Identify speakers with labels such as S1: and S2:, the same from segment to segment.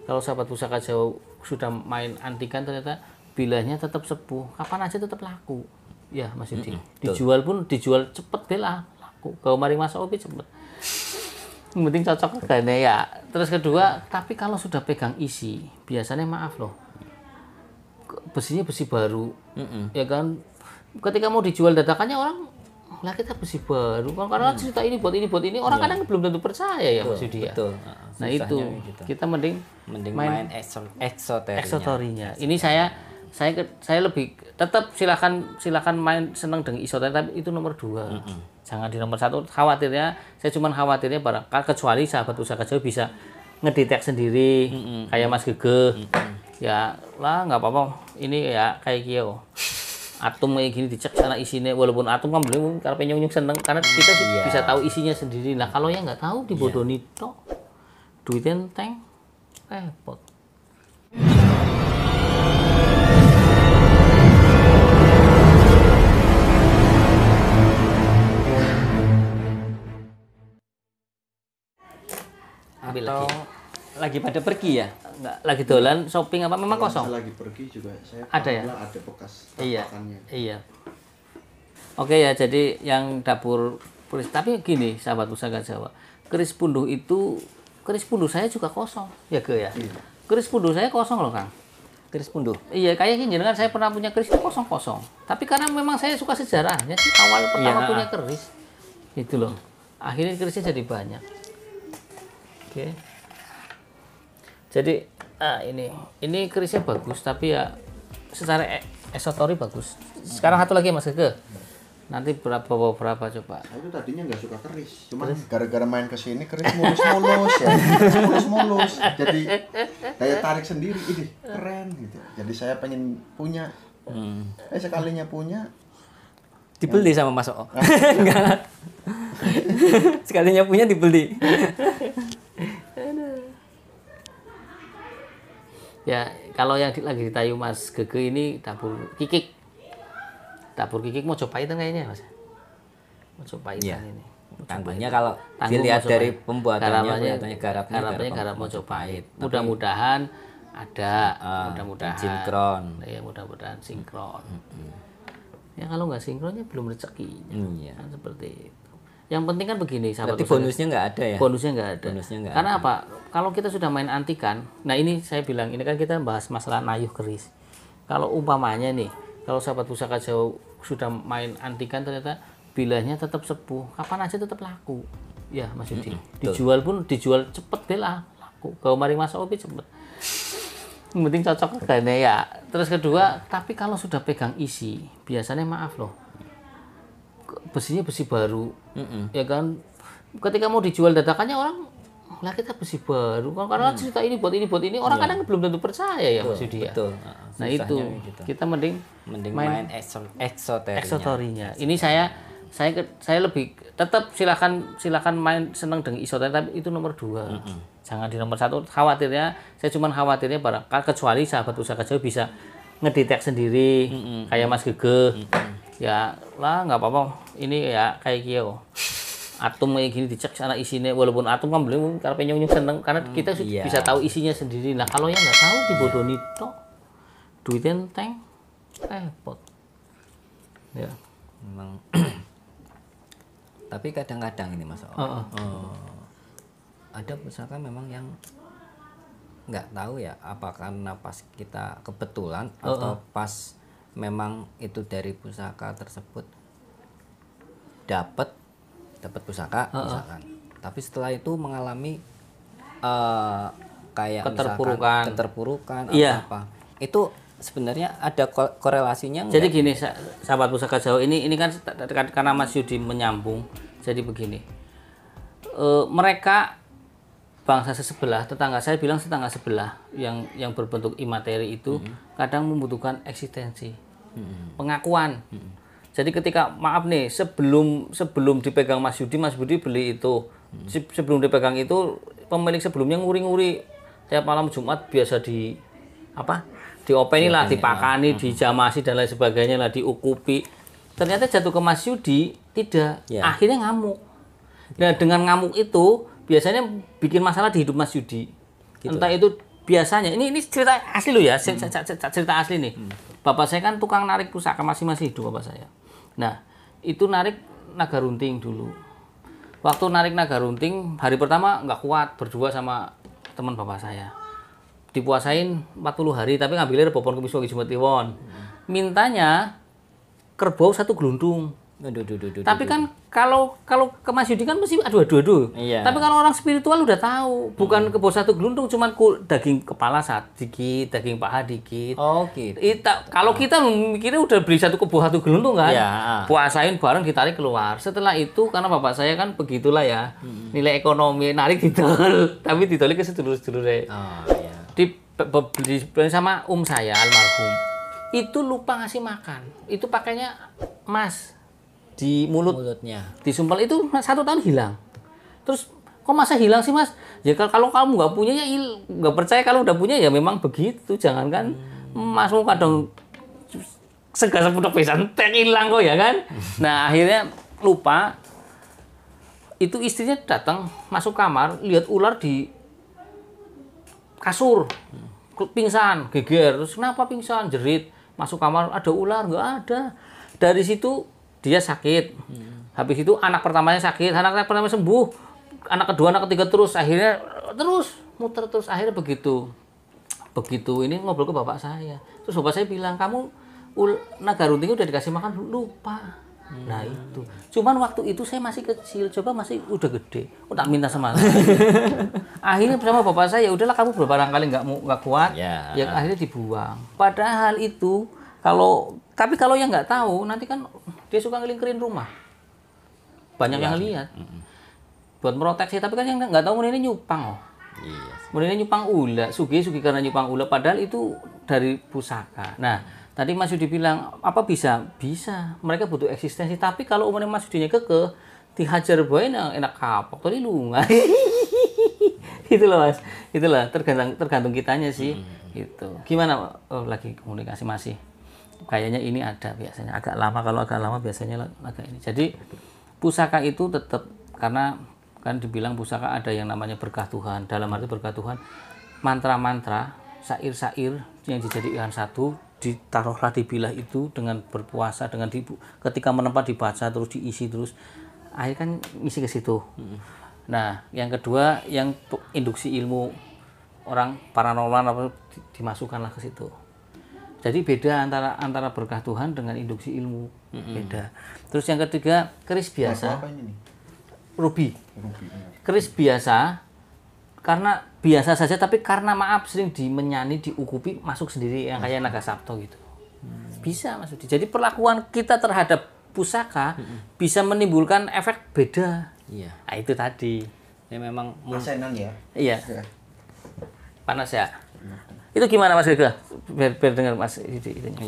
S1: Kalau sahabat pusaka Jawa sudah main antikan ternyata bilahnya tetap sepuh, kapan aja tetap laku. Ya Mas Yudi. Dijual pun dijual cepet bela laku. Kalau maring Mas Opi cepet. Yang penting cocok regane ya. Terus kedua, tapi kalau sudah pegang isi, biasanya maaf loh. Besinya besi baru. Ya kan? Ketika mau dijual dadakannya orang lah kita besi baru kan karena cerita ini buat ini orang kadang belum tentu percaya ya Mas Yudi ya.
S2: Betul.
S1: Nah itu
S2: gitu.
S1: kita mending
S2: main eksoterinya.
S1: Ini saya lebih tetap silakan main seneng dengan isoteri tapi itu nomor 2. Jangan di nomor 1. Saya cuma khawatirnya barangkali kecuali sahabat pusaka Jawa bisa ngedetek sendiri kayak Mas Gege. Ya lah nggak apa-apa. Ini ya kayak gitu. Atom kayak gini dicek sana isinya walaupun atom kan belum karena nyung seneng karena kita bisa tahu isinya sendiri. Nah kalau yang nggak tahu dibodoni tok duitnya enteng repot. Ambil
S2: Atau
S1: lagi
S2: pada pergi ya?
S1: Enggak, lagi dolan shopping apa memang kosong?
S3: Saya lagi pergi juga saya
S1: ada ya?
S3: Ada bekas
S1: tapakannya. Iya. Oke ya, jadi yang dapur tapi gini sahabat pusaka Jawa. Keris punduh saya juga kosong. Ya ke ya? Iya. Keris punduh saya kosong loh, Kang.
S2: Keris punduh?
S1: Iya, kayak gini kan saya pernah punya keris itu kosong-kosong. Tapi karena memang saya suka sejarahnya sih awal pertama punya keris. Itu loh. Akhirnya kerisnya jadi banyak. Oke. Jadi ini kerisnya bagus tapi ya secara esotori bagus. Sekarang satu lagi Mas Gege. Nanti berapa coba?
S3: Saya itu tadinya nggak suka keris, cuman gara-gara main ke sini keris mulus ya, mulus. Jadi daya tarik sendiri, ini keren gitu. Jadi saya pengen punya. Sekalinya punya
S2: dibeli sama Mas O. Enggak. Sekalinya punya dibeli.
S1: Ya, kalau yang lagi ditayu Mas Gege ini dapur kikik. Dapur kikik mau cobain kayaknya Mas. Mau cobain ini.
S2: Tanggungnya kalau dilihat dari pembuatannya kelihatannya garapnya
S1: mau cobain. Mudah-mudahan ada, mudah-mudahan
S2: sinkron.
S1: Ya, mudah-mudahan sinkron. Ya kalau nggak sinkronnya belum rezekinya. Kan seperti itu. Yang penting kan begini sahabat.
S2: Berarti bonusnya nggak ada ya?
S1: Bonusnya nggak ada. Karena apa? Kalau kita sudah main antikan, nah ini saya bilang, ini kan kita bahas masalah nayuh keris. Kalau umpamanya nih, kalau sahabat pusaka Jawa sudah main antikan ternyata bilahnya tetap sepuh, kapan aja tetap laku. Ya Mas Yudi. Dijual pun dijual cepet bela laku. Kalau maring Mas Opi cepet. Yang penting cocok regane ya. Terus kedua, tapi kalau sudah pegang isi, biasanya maaf loh. Besinya besi baru. Ya kan? Ketika mau dijual dadakannya orang lah kita besi baru kan karena cerita ini buat ini orang kadang belum tentu percaya ya Mas Yudi ya.
S2: Betul.
S1: Nah itu gitu. Kita mending
S2: main eksoterinya.
S1: Ini saya lebih tetap silakan main seneng dengan isoteri tapi itu nomor 2. Jangan di nomor 1. Saya cuma khawatirnya barangkali kecuali sahabat pusaka Jawa bisa ngedetek sendiri kayak Mas Gege. Ya lah nggak apa-apa. Ini ya kayak gitu. Atom kayak gini dicek sana isinya walaupun atom kan belum karena nyung seneng karena kita bisa tahu isinya sendiri. Nah kalau yang nggak tahu dibodoni tok duitnya enteng repot. Ya.
S2: Memang. Tapi kadang-kadang ini Mas O. Ada pusaka memang yang nggak tahu ya apa karena pas kita kebetulan atau pas memang itu dari pusaka tersebut dapat pusaka misalkan, tapi setelah itu mengalami kayak keterpurukan atau apa, itu sebenarnya ada korelasinya
S1: enggak? Jadi gini sahabat pusaka Jawa ini kan karena Mas Yudi menyambung, jadi begini, mereka bangsa sebelah, tetangga saya bilang tetangga sebelah yang berbentuk imateri itu kadang membutuhkan eksistensi, pengakuan. Jadi ketika maaf nih sebelum dipegang Mas Budi beli itu, sebelum dipegang itu pemilik sebelumnya nguri-nguri tiap malam Jumat biasa diopeni lah, dipakani, dijamasi dan lain sebagainya lah, diukupi. Ternyata jatuh ke Mas Yudi tidak, akhirnya ngamuk. Nah dengan ngamuk itu biasanya bikin masalah di hidup Mas Yudi. Gitu. Entah itu biasanya ini cerita asli loh ya, cerita asli nih. Bapak saya kan tukang narik pusaka, masih hidup bapak saya. Nah, itu narik naga runting dulu. Waktu narik naga runting, hari pertama nggak kuat, berdua sama teman bapak saya. Dipuasain 40 hari, tapi ngambilnya rebopon kemis wagi Jumat Kliwon. Mintanya kerbau 1 gelundung. Tapi kan kalau ke Mas Yudi kan mesti aduh.
S2: Iya.
S1: Tapi kalau orang spiritual udah tahu, bukan kerbau 1 gelundung, cuman daging kepala dikit, daging paha dikit.
S2: Oh gitu.
S1: Kalau kita mikirnya udah beli 1 kerbau 1 gelundung kan,
S2: Iya.
S1: puasain bareng ditarik keluar. Setelah itu karena bapak saya kan begitulah ya, nilai ekonomi narik didol, tapi didolnya ke sedulur-sedulurnya.
S2: Oh iya.
S1: Dibeli sama saya almarhum. Itu lupa ngasih makan. Itu pakainya emas di
S2: Mulutnya.
S1: disumpel itu 1 tahun hilang. Terus kok masa hilang sih mas? Ya kalau kamu nggak punya ya nggak percaya, kalau udah punya ya memang begitu. Jangankan masmu kadang segala sepudok pisan tek hilang kok ya kan. Nah akhirnya lupa. Itu istrinya datang masuk kamar lihat ular di kasur, pingsan, geger. Terus kenapa pingsan? Jerit. Masuk kamar ada ular, nggak ada. Dari situ dia sakit. Habis itu anak pertamanya sakit, anak pertama sembuh, anak kedua, anak ketiga terus, akhirnya terus muter terus, akhirnya begitu ini ngobrol ke bapak saya. Terus bapak saya bilang, kamu naga runting udah dikasih makan, lupa. Nah itu, cuman waktu itu saya masih kecil, coba masih udah gede, tak minta sama saya. Akhirnya bersama bapak saya, udahlah kamu beberapa kali nggak kuat, ya akhirnya dibuang. Padahal itu tapi kalau yang nggak tahu, nanti kan dia suka ngelingkerin rumah, banyak yang lihat, buat proteksi. Tapi kan yang nggak tahu ini nyupang, ini nyupang ula, sugi karena nyupang ula, padahal itu dari pusaka. Nah, tadi Mas Yudi bilang, apa bisa? Bisa. Mereka butuh eksistensi. Tapi kalau umurnya Mas Yudinya kekeh, dihajar boy enak kapok. Tadi lunga. Itulah Mas. Itulah tergantung kitanya sih. Gitu. Gimana lagi komunikasi masih? Kayaknya ini ada biasanya. Agak lama, kalau agak lama biasanya agak ini. Jadi pusaka itu tetap, karena kan dibilang pusaka ada yang namanya berkah Tuhan. Dalam arti berkah Tuhan, mantra-mantra, syair-syair yang dijadikan satu, ditaruhlah di bilah itu dengan berpuasa, dengan ketika menempat dibaca terus diisi terus, akhirnya kan isi ke situ. Nah, yang kedua yang induksi ilmu orang paranormal apa dimasukkanlah ke situ. Jadi beda antara berkah Tuhan dengan induksi ilmu, beda. Terus yang ketiga keris biasa, ruby. Keris biasa karena biasa saja, tapi karena maaf sering dimenyani, diukupi, masuk sendiri yang kayak naga sabto gitu. Bisa Mas Yudi. Jadi perlakuan kita terhadap pusaka bisa menimbulkan efek beda.
S2: Iya.
S1: Nah, itu tadi.
S2: Ya memang
S3: Masenan ya.
S1: Iya. Panas ya. Itu gimana Mas Gega? Biar dengar Mas Yudi itunya.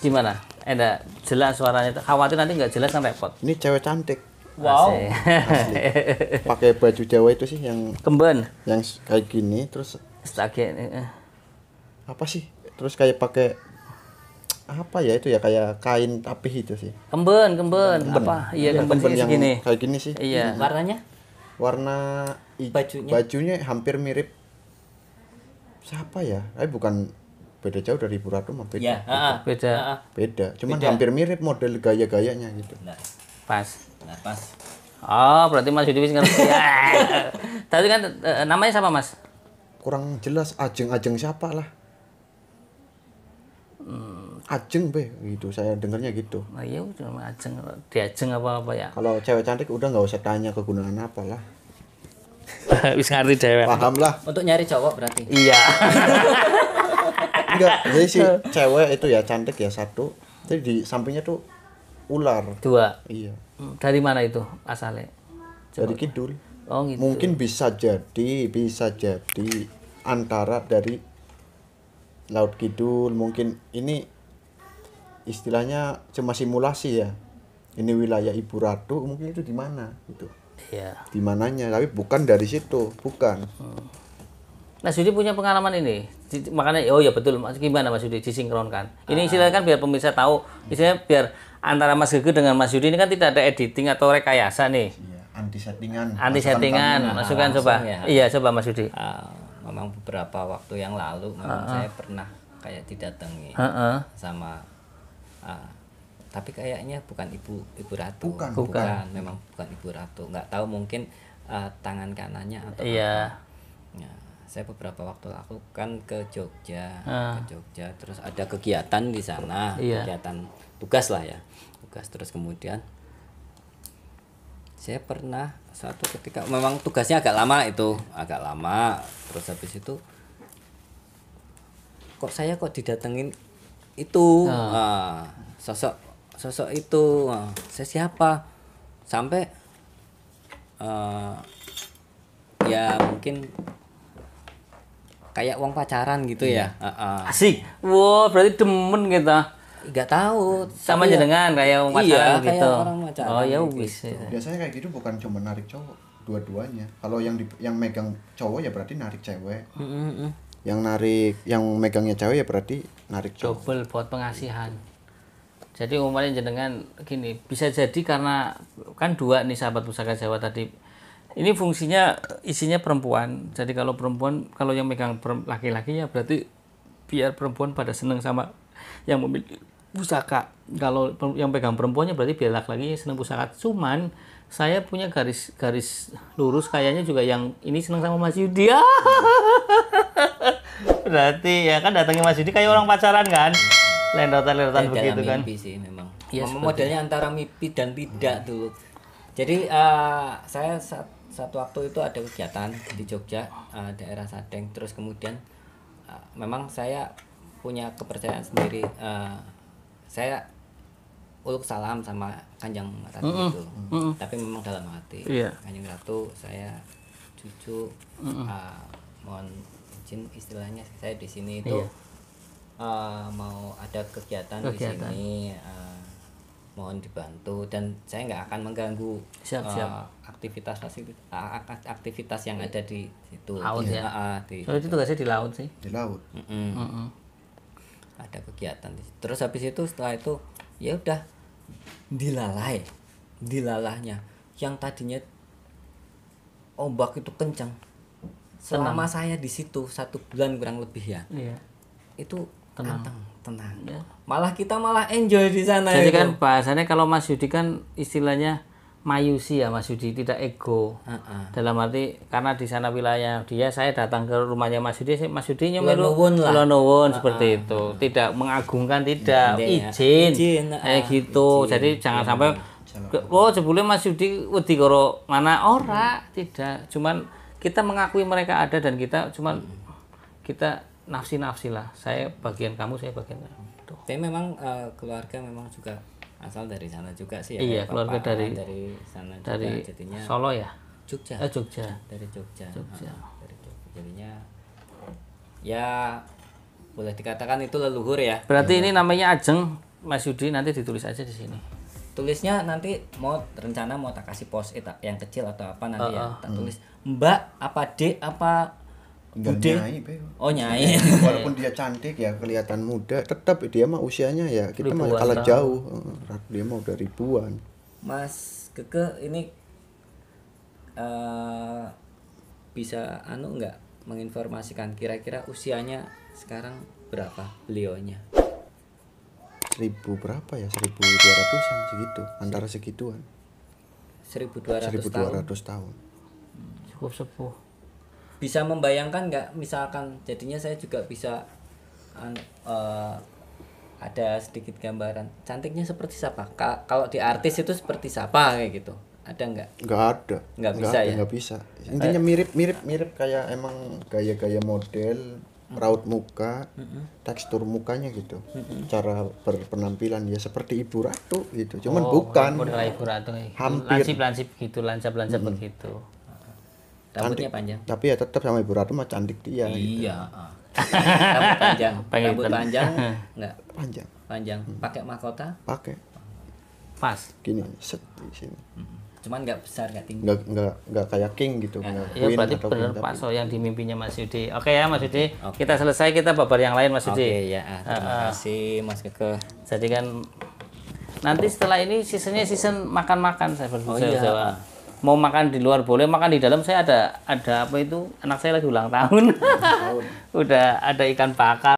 S1: Gimana? Ada jelas suaranya. Khawatir nanti nggak jelas kan repot.
S3: Ini cewek cantik.
S2: wow.
S3: Asli. Pakai baju Jawa itu sih yang
S1: Kemben.
S3: Yang kayak gini terus apa sih? Terus kayak pakai apa ya itu ya, kayak kain tapih itu sih.
S1: Kemben. Apa? Iya, kemben
S3: yang
S1: segini.
S3: kayak gini sih.
S1: Iya.
S2: Warnanya?
S3: Warna bajunya hampir mirip siapa ya? Bukan beda jauh dari Ibu Ratu mah beda.
S2: Ya,
S3: Beda. Cuman hampir mirip model gaya-gayanya gitu.
S2: Nah,
S1: Pas.
S2: Oh,
S1: berarti Mas Yudi wis ngerti. Tadi kan namanya siapa Mas?
S3: Kurang jelas, Ajeng siapa lah. Ajeng be gitu, saya dengarnya gitu.
S1: Oh iya, cuma Ajeng, Diajeng apa ya?
S3: Kalau cewek cantik udah nggak usah tanya kegunaan apa lah.
S1: Wis ngerti dhewe.
S3: Paham lah.
S2: untuk nyari cowok berarti.
S1: Iya.
S3: Enggak, jadi si cewek itu ya cantik ya satu, jadi di sampingnya tuh ular.
S1: 2.
S3: Iya.
S1: Dari mana itu asalnya?
S3: Dari kidul.
S1: Oh gitu.
S3: Mungkin bisa jadi antara dari Laut Kidul, mungkin ini istilahnya cuma simulasi ya. Ini wilayah Ibu Ratu, mungkin itu di mana gitu.
S1: Iya.
S3: Di mananya, tapi bukan dari situ, bukan.
S1: Mas Yudi punya pengalaman ini. Makanya oh ya betul, Mas gimana Mas Yudi disinkronkan. Ini istilahnya kan biar pemirsa tahu, istilahnya biar antara Mas Gege dengan Mas Yudi ini kan tidak ada editing atau rekayasa nih.
S3: Iya, anti settingan.
S1: Anti settingan, masukkan coba.
S2: ya.
S1: Iya, coba Mas Yudi.
S2: memang beberapa waktu yang lalu memang saya pernah kayak didatangi sama tapi kayaknya bukan ibu ratu. Bukan, memang bukan ibu ratu. Nggak tahu mungkin tangan kanannya atau apa. Ya, saya beberapa waktu lalu kan ke Jogja, terus ada kegiatan di sana, kegiatan tugas lah ya, terus kemudian saya pernah suatu ketika memang tugasnya agak lama, terus habis itu kok didatengin itu sosok itu, saya siapa, sampai ya mungkin kayak uang pacaran gitu ya.
S1: Asik. Wow, berarti demen kita.
S2: Nggak tahu
S1: Sama jenengan kayak uang pacaran
S2: kayak
S1: gitu.
S2: orang pacaran
S1: Oh ya
S2: gitu.
S1: wis.
S3: Biasanya kayak gitu bukan cuma narik cowok, dua-duanya. Kalau yang megang cowok ya berarti narik cewek. Yang megangnya cewek ya berarti narik cowok.
S1: Double buat pengasihan. Jadi umumnya jenengan gini, bisa jadi karena kan dua nih sahabat Pusaka Jawa tadi. Ini fungsinya isinya perempuan. Jadi kalau perempuan, kalau yang megang laki-laki ya berarti biar perempuan pada seneng sama yang memiliki pusaka. Kalau yang pegang perempuannya berarti biar laki-laki seneng pusaka. Cuman saya punya garis lurus kayaknya juga yang ini seneng sama Mas Yudi. Berarti ya kan datangnya Mas Yudi kayak orang pacaran kan? Lendotan begitu kan?
S2: Mimpi sih memang.
S1: Ya,
S2: modelnya antara mimpi dan tidak dulu. Jadi saya satu waktu itu ada kegiatan di Jogja, daerah Sadeng. Terus kemudian memang saya punya kepercayaan sendiri. Saya uluk salam sama Kanjeng Ratu itu, tapi memang dalam hati. Kanjeng Ratu, saya cucu, mohon izin istilahnya saya di sini itu mau ada kegiatan di sini. Mohon dibantu dan saya nggak akan mengganggu aktivitas yang ada di situ.
S1: Laut ya. Itu tugasnya di laut sih.
S3: Di laut.
S2: Ada kegiatan. Terus habis itu setelah itu ya udah dilalahnya yang tadinya ombak itu kencang. Selama saya di situ 1 bulan kurang lebih ya. Itu tenang. Ya. Malah kita enjoy di sana.
S1: Jadi kan bahasanya kalau Mas Yudi kan istilahnya mayusi ya Mas Yudi, tidak ego. Dalam arti karena di sana wilayah dia, saya datang ke rumahnya Mas Yudi nyemelu nuwun seperti itu. Tidak mengagungkan, tidak izin kayak gitu. Jadi jangan sampai jebule Mas Yudi wedi karo mana ora, tidak. Cuman kita mengakui mereka ada dan kita nafsi lah, saya bagian kamu, saya bagian kamu.
S2: Tapi memang keluarga memang juga asal dari sana juga sih ya.
S1: Iya, keluarga dari
S2: sana juga,
S1: dari
S2: jadinya
S1: Solo ya.
S2: Jogja. Dari Jogja. Jadinya ya boleh dikatakan itu leluhur ya.
S1: Berarti ini namanya Ajeng Mas Yudi, nanti ditulis aja di sini.
S2: Tulisnya nanti rencana mau tak kasih post-it yang kecil atau apa nanti ya. Tak tulis Mbak apa Dek apa Bude?
S3: Nyai,
S2: Nyai.
S3: Walaupun dia cantik ya, kelihatan muda, tetap dia mah usianya ya kita mah kalah jauh. Dia mah udah ribuan.
S2: Mas Keke ini bisa nggak menginformasikan kira-kira usianya sekarang berapa beliaunya?
S3: 1000 berapa ya? 1200-an segitu, antara segituan.
S2: 1200
S3: tahun.
S1: Cukup sepuh.
S2: Bisa membayangkan nggak, misalkan jadinya saya juga bisa ada sedikit gambaran cantiknya seperti siapa, kalau di artis itu seperti siapa kayak gitu, ada nggak? Nggak
S3: bisa. Intinya mirip kayak emang gaya model, raut muka, tekstur mukanya gitu, cara berpenampilan ya seperti Ibu Ratu gitu, cuman bukan
S1: model Ibu Ratu,
S3: hampir
S1: lancip gitu, lancap begitu.
S2: Rambutnya panjang.
S3: Tapi ya tetap sama Ibu Ratu mah cantik dia.
S2: Iya. Rambut panjang enggak? Panjang. Pakai mahkota?
S3: Pakai.
S1: Pas.
S3: Gini, set di sini.
S2: Cuman enggak besar, enggak tinggi.
S3: Enggak kayak king gitu.
S1: Iya berarti benar Pak So yang di mimpinya Mas Yudi. Oke ya Mas Yudi. Kita selesai, kita babar yang lain Mas Yudi.
S2: Oke ya. Terima kasih Mas Keke.
S1: Jadi kan nanti setelah ini season makan-makan saya berbicara Jawa. mau makan di luar boleh, makan di dalam saya ada apa itu, anak saya lagi ulang tahun. Udah ada ikan bakar.